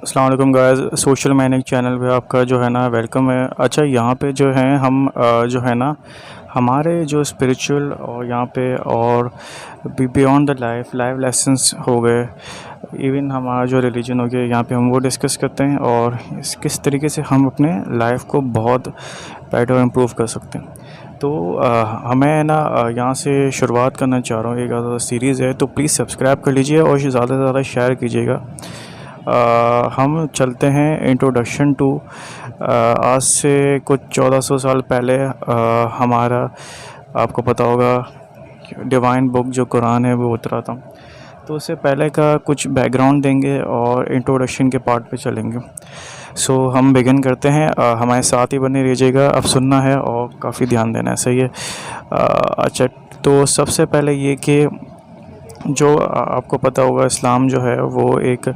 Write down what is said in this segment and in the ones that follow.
السلام علیکم guys, social manic channel پہ آپ کا جو ہے نا ویلکم ہے۔ اچھا، یہاں پہ جو ہے ہم جو ہے نا ہمارے جو اسپریچول اور یہاں پہ اور بیونڈ دا لائف لیسنس ہو گئے، ایون ہمارا جو ریلیجن ہو گیا، یہاں پہ ہم وہ ڈسکس کرتے ہیں اور کس طریقے سے ہم اپنے لائف کو بہت بیٹر امپروو کر سکتے ہیں۔ تو ہمیں نا یہاں سے شروعات کرنا چاہ رہا ہوں، ایک سیریز ہے، تو پلیز سبسکرائب کر لیجیے اور اسے زیادہ سے زیادہ شیئر کیجیے گا۔ ہم چلتے ہیں انٹروڈکشن ٹو۔ آج سے کچھ 1400 سال پہلے ہمارا آپ کو پتہ ہوگا ڈیوائن بک جو قرآن ہے وہ اترا تھا، تو اس سے پہلے کا کچھ بیک گراؤنڈ دیں گے اور انٹروڈکشن کے پارٹ پہ چلیں گے۔ سو ہم بگن کرتے ہیں، ہمارے ساتھ ہی بنے رہیے گا، اب سننا ہے اور کافی دھیان دینا ہے، صحیح ہے؟ اچھا، تو سب سے پہلے یہ کہ جو آپ کو پتہ ہوگا اسلام جو ہے وہ ایک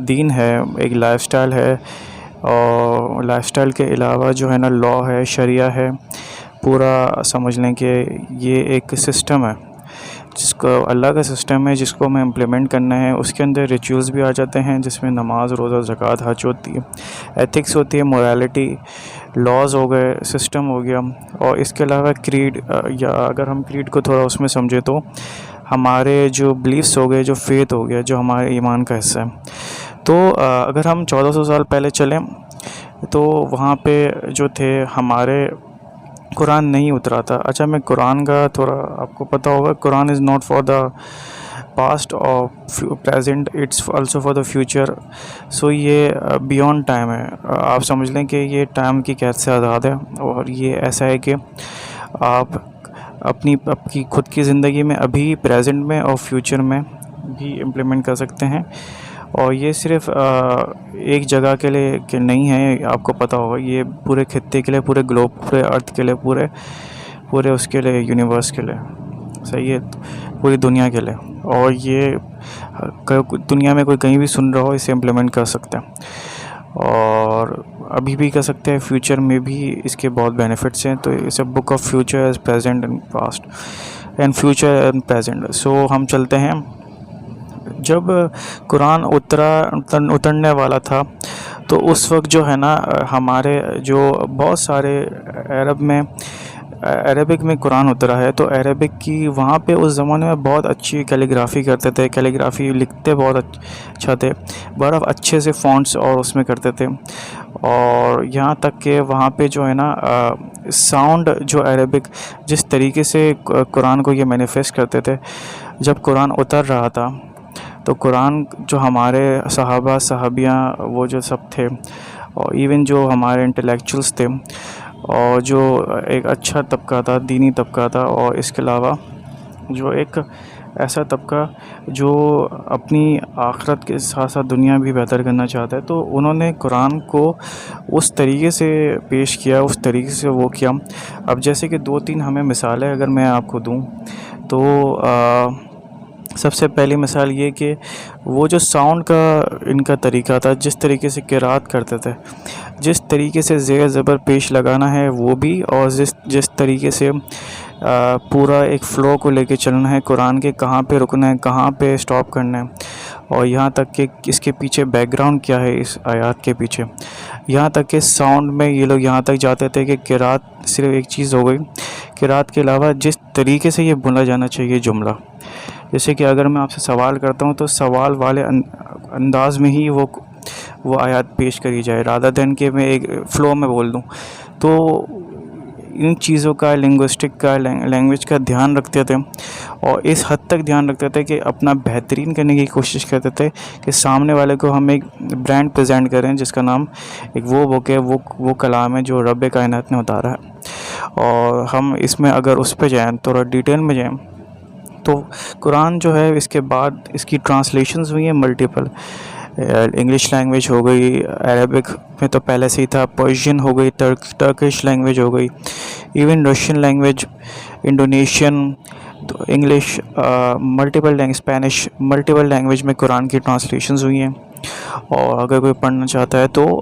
دین ہے، ایک لائف سٹائل ہے، اور لائف سٹائل کے علاوہ جو ہے نا لا ہے، شریعہ ہے، پورا سمجھ لیں کہ یہ ایک سسٹم ہے جس کو اللہ کا سسٹم ہے، جس کو ہمیں امپلیمنٹ کرنا ہے۔ اس کے اندر ریچولز بھی آ جاتے ہیں جس میں نماز، روزہ، زکوٰۃ، حج ہوتی ہے، ایتھکس ہوتی ہے، موریلٹی، لاز ہو گئے، سسٹم ہو گیا، اور اس کے علاوہ کریڈ، یا اگر ہم کریڈ کو تھوڑا اس میں سمجھے تو ہمارے جو بلیفس ہو گئے، جو فیتھ ہو گیا، جو ہمارے ایمان کا حصہ ہے۔ تو اگر ہم 1400 سال پہلے چلیں تو وہاں پہ جو تھے ہمارے قرآن نہیں اترا تھا۔ اچھا، میں قرآن کا تھوڑا آپ کو پتہ ہوگا، Quran is not for the past اور present, it's also for the future. So یہ بیونڈ ٹائم ہے، آپ سمجھ لیں کہ یہ ٹائم کی قید سے آزاد ہے، اور یہ ایسا ہے کہ آپ آپ کی خود کی زندگی میں ابھی پریزنٹ میں اور فیوچر میں بھی امپلیمنٹ کر سکتے ہیں۔ اور یہ صرف ایک جگہ کے لیے کہ نہیں ہے، آپ کو پتہ ہوگا یہ پورے خطے کے لیے، پورے گلوب، پورے ارتھ کے لیے، پورے اس کے لیے، یونیورس کے لیے، صحیح ہے، پوری دنیا کے لیے۔ اور یہ دنیا میں کوئی کہیں بھی سن رہا ہو اسے امپلیمنٹ کر سکتے ہیں، اور ابھی بھی کر سکتے ہیں، فیوچر میں بھی اس کے بہت بینیفٹس ہیں۔ تو it's a book of future as present and past and future and present. So ہم چلتے ہیں، جب قرآن اترنے والا تھا تو اس وقت جو ہے نا ہمارے جو بہت سارے عربک میں قرآن اترا ہے، تو عربک کی وہاں پہ اس زمانے میں بہت اچھی کیلیگرافی کرتے تھے، کیلیگرافی لکھتے بہت اچھا تھے، بڑا اچھے سے فونٹس اور اس میں کرتے تھے، اور یہاں تک کہ وہاں پہ جو ہے نا ساؤنڈ جو عربک جس طریقے سے قرآن کو یہ مینیفیسٹ کرتے تھے، جب قرآن اتر رہا تھا تو قرآن جو ہمارے صحابہ صحابیاں وہ جو سب تھے، اور ایون جو ہمارے انٹلیکچوئلس تھے، اور جو ایک اچھا طبقہ تھا، دینی طبقہ تھا، اور اس کے علاوہ جو ایک ایسا طبقہ جو اپنی آخرت کے ساتھ ساتھ دنیا بھی بہتر کرنا چاہتا ہے، تو انہوں نے قرآن کو اس طریقے سے پیش کیا، اس طریقے سے وہ کیا۔ اب جیسے کہ 2-3 ہمیں مثالیں اگر میں آپ کو دوں تو سب سے پہلی مثال یہ کہ وہ جو ساؤنڈ کا ان کا طریقہ تھا، جس طریقے سے قرات کرتے تھے، جس طریقے سے زیر زبر پیش لگانا ہے وہ بھی، اور جس طریقے سے پورا ایک فلو کو لے کے چلنا ہے، قرآن کے کہاں پہ رکنا ہے، کہاں پہ سٹاپ کرنا ہے، اور یہاں تک کہ اس کے پیچھے بیک گراؤنڈ کیا ہے، اس آیات کے پیچھے، یہاں تک کہ ساؤنڈ میں یہ لوگ یہاں تک جاتے تھے کہ قرات صرف ایک چیز ہو گئی، قرات کے علاوہ جس طریقے سے یہ بولا جانا چاہیے جملہ، جیسے کہ اگر میں آپ سے سوال کرتا ہوں تو سوال والے انداز میں ہی وہ آیات پیش کری جائے، رادر دین کہ میں ایک فلو میں بول دوں۔ تو ان چیزوں کا، لنگوسٹک کا، لینگویج کا دھیان رکھتے تھے، اور اس حد تک دھیان رکھتے تھے کہ اپنا بہترین کرنے کی کوشش کرتے تھے کہ سامنے والے کو ہم ایک برانڈ پریزنٹ کریں جس کا نام ایک وہ بک ہے، وہ کلام ہے جو رب کائنات نے اتارا ہے۔ اور ہم اس میں اگر اس پہ جائیں، تھوڑا ڈیٹیل میں جائیں، تو قرآن جو ہے اس کے بعد اس کی ٹرانسلیشنز ہوئی ہیں ملٹیپل، انگلش لینگویج ہو گئی، عربک میں تو پہلے سے ہی تھا، پرشین ہو گئی، ٹرکش لینگویج ہو گئی، ایون رشین لینگویج، انڈونیشین، تو English, multiple language, Spanish, multiple language میں قرآن کی ٹرانسلیشنز ہوئی ہیں۔ اور اگر کوئی پڑھنا چاہتا ہے تو